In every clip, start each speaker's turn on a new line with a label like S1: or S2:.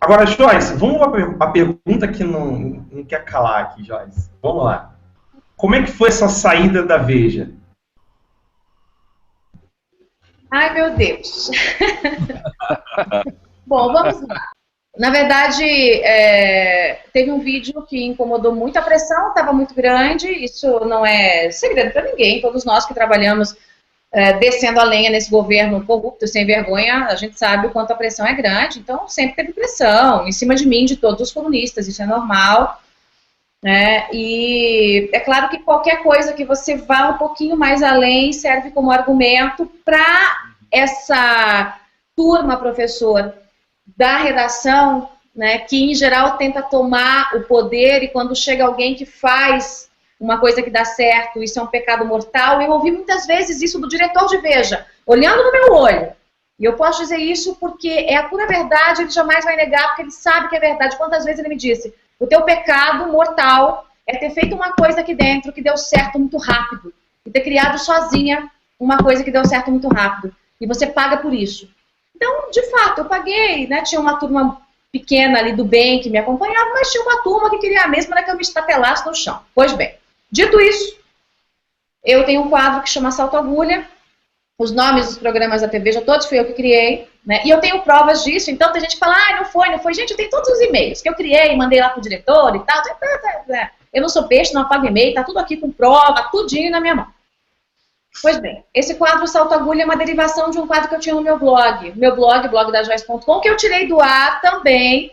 S1: Agora, Joyce, vamos a pergunta que não quer calar aqui, Joyce. Vamos lá. Como é que foi essa saída da Veja?
S2: Ai, meu Deus. Bom, vamos lá. Na verdade, teve um vídeo que incomodou muito, a pressão estava muito grande, isso não é segredo para ninguém, todos nós que trabalhamos descendo a lenha nesse governo corrupto, sem vergonha, a gente sabe o quanto a pressão é grande, então sempre teve pressão, em cima de mim, de todos os comunistas, isso é normal, né? E é claro que qualquer coisa que você vá um pouquinho mais além serve como argumento para essa turma, professor, da redação, né, que em geral tenta tomar o poder e quando chega alguém que faz uma coisa que dá certo, isso é um pecado mortal. Eu ouvi muitas vezes isso do diretor de Veja, olhando no meu olho. E eu posso dizer isso porque é a pura verdade, ele jamais vai negar, porque ele sabe que é verdade. Quantas vezes ele me disse, o teu pecado mortal é ter feito uma coisa aqui dentro que deu certo muito rápido. E ter criado sozinha uma coisa que deu certo muito rápido. E você paga por isso. Então, de fato, eu paguei, né? Tinha uma turma pequena ali do bem que me acompanhava, mas tinha uma turma que queria a mesma, que eu me estatelasse no chão. Pois bem, dito isso, eu tenho um quadro que chama Salto Agulha, os nomes dos programas da TV, já todos fui eu que criei, né? E eu tenho provas disso, então tem gente que fala, não foi. Gente, eu tenho todos os e-mails que eu criei, mandei lá pro diretor e tal. Eu não sou peixe, não apago e-mail, tá tudo aqui com prova, tudinho na minha mão. Pois bem, esse quadro Salto Agulha é uma derivação de um quadro que eu tinha no meu blog, blogdajoyce.com, que eu tirei do ar também,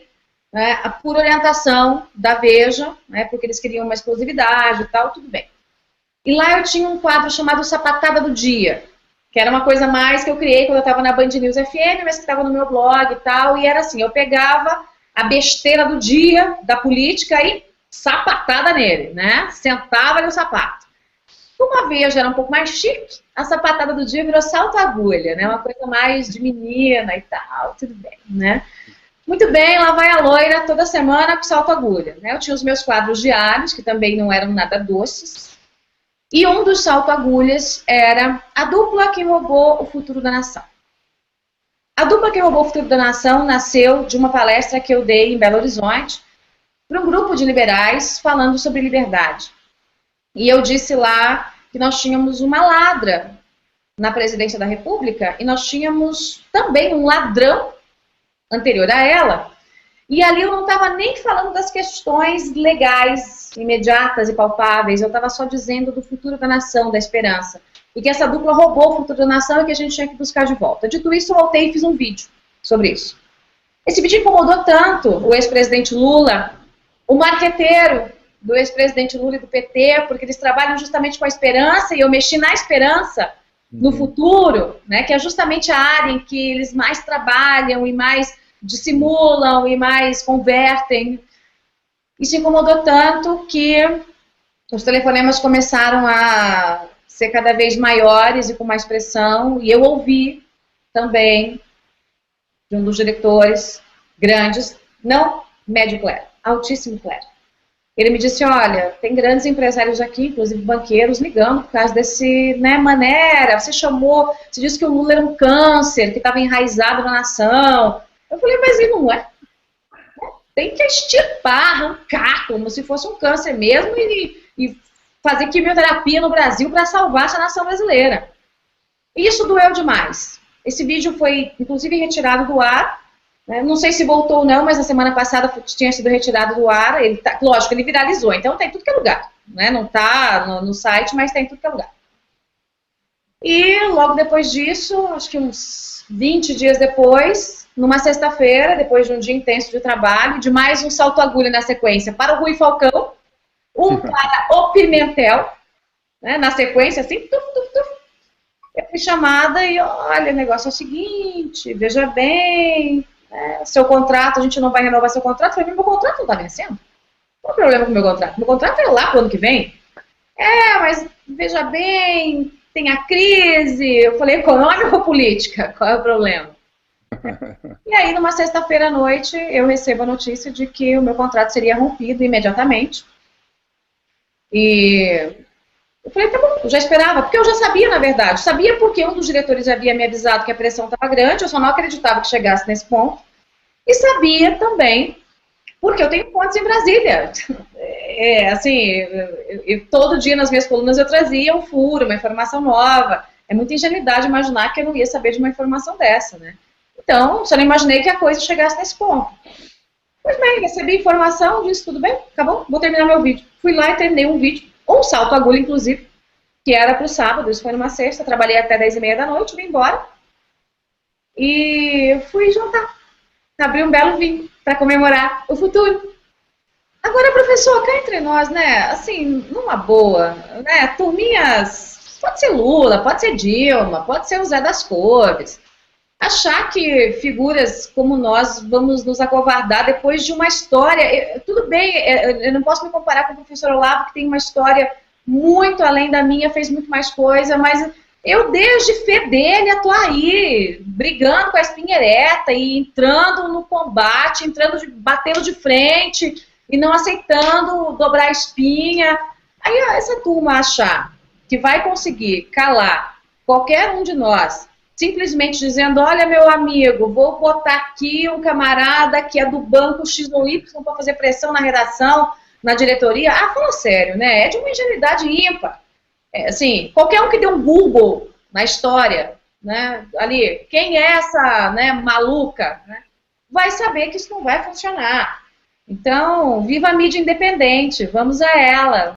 S2: né, por orientação da Veja, né, porque eles queriam uma exclusividade e tal, tudo bem. E lá eu tinha um quadro chamado Sapatada do Dia, que era uma coisa mais que eu criei quando eu estava na Band News FM, mas que estava no meu blog e tal, e era assim, eu pegava a besteira do dia, da política, e sapatada nele, né, sentava no sapato. Como a Veja era um pouco mais chique, a sapatada do dia virou Salto Agulha, né? Uma coisa mais de menina e tal, tudo bem, né? Muito bem, lá vai a loira toda semana com Salto Agulha, né? Eu tinha os meus quadros diários, que também não eram nada doces, e um dos Salto Agulhas era a dupla que roubou o futuro da nação. A dupla que roubou o futuro da nação nasceu de uma palestra que eu dei em Belo Horizonte para um grupo de liberais falando sobre liberdade. E eu disse lá que nós tínhamos uma ladra na presidência da República e nós tínhamos também um ladrão anterior a ela. E ali eu não estava nem falando das questões legais, imediatas e palpáveis, eu estava só dizendo do futuro da nação, da esperança. E que essa dupla roubou o futuro da nação e que a gente tinha que buscar de volta. Dito isso, eu voltei e fiz um vídeo sobre isso. Esse vídeo incomodou tanto o ex-presidente Lula, o marqueteiro do ex-presidente Lula e do PT, porque eles trabalham justamente com a esperança, e eu mexi na esperança no futuro, né, que é justamente a área em que eles mais trabalham e mais dissimulam e mais convertem. Isso incomodou tanto que os telefonemas começaram a ser cada vez maiores e com mais pressão, e eu ouvi também de um dos diretores grandes, não médio clero, altíssimo clero. Ele me disse, olha, tem grandes empresários aqui, inclusive banqueiros, ligando por causa desse, né, maneira, você disse que o Lula era um câncer, que estava enraizado na nação. Eu falei, mas ele não é. Tem que extirpar, arrancar, como se fosse um câncer mesmo, e fazer quimioterapia no Brasil para salvar essa nação brasileira. E isso doeu demais. Esse vídeo foi, inclusive, retirado do ar. Não sei se voltou ou não, mas na semana passada tinha sido retirado do ar. Lógico, ele viralizou, então tem tudo que é lugar. Né? Não está no site, mas tem tudo que é lugar. E logo depois disso, acho que uns 20 dias depois, numa sexta-feira, depois de um dia intenso de trabalho, de mais um salto agulha na sequência para o Rui Falcão, um para o Pimentel, né, na sequência, assim, eu fui chamada e, olha, o negócio é o seguinte, veja bem, seu contrato, a gente não vai renovar seu contrato. Eu falei, meu contrato não está vencendo? Qual é o problema com o meu contrato? Meu contrato é lá pro ano que vem. Mas veja bem, tem a crise. Eu falei, econômica ou política? Qual é o problema? E aí, numa sexta-feira à noite, eu recebo a notícia de que o meu contrato seria rompido imediatamente. E eu falei, tá bom, eu já esperava, porque eu já sabia, na verdade. Sabia porque um dos diretores já havia me avisado que a pressão estava grande, eu só não acreditava que chegasse nesse ponto. E sabia também, porque eu tenho fontes em Brasília. Todo dia nas minhas colunas eu trazia um furo, uma informação nova. É muita ingenuidade imaginar que eu não ia saber de uma informação dessa, né? Então, só não imaginei que a coisa chegasse nesse ponto. Pois bem, recebi informação, disse tudo bem, acabou, vou terminar meu vídeo. Fui lá e terminei um vídeo, um salto agulha, inclusive, que era para o sábado, isso foi numa sexta, trabalhei até 10h30 da noite, vim embora. E fui jantar. Abri um belo vinho para comemorar o futuro. Agora, professor, cá entre nós, né, assim, numa boa, né, turminhas, pode ser Lula, pode ser Dilma, pode ser o Zé das Cores. Achar que figuras como nós vamos nos acovardar depois de uma história, tudo bem, eu não posso me comparar com o professor Olavo, que tem uma história muito além da minha, fez muito mais coisa, mas eu desde Fedele tô aí, brigando com a espinha ereta e entrando no combate, batendo de frente e não aceitando dobrar a espinha. Aí essa turma achar que vai conseguir calar qualquer um de nós, simplesmente dizendo, olha meu amigo, vou botar aqui um camarada que é do banco X ou Y para fazer pressão na redação, na diretoria. Ah, fala sério, né? É de uma ingenuidade ímpar. Assim, qualquer um que dê um Google na história, né, ali, quem é essa, né, maluca, né, vai saber que isso não vai funcionar. Então, viva a mídia independente, vamos a ela.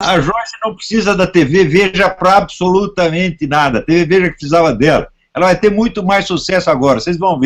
S3: A Joyce não precisa da TV Veja para absolutamente nada. A TV Veja que precisava dela. Ela vai ter muito mais sucesso agora, vocês vão ver.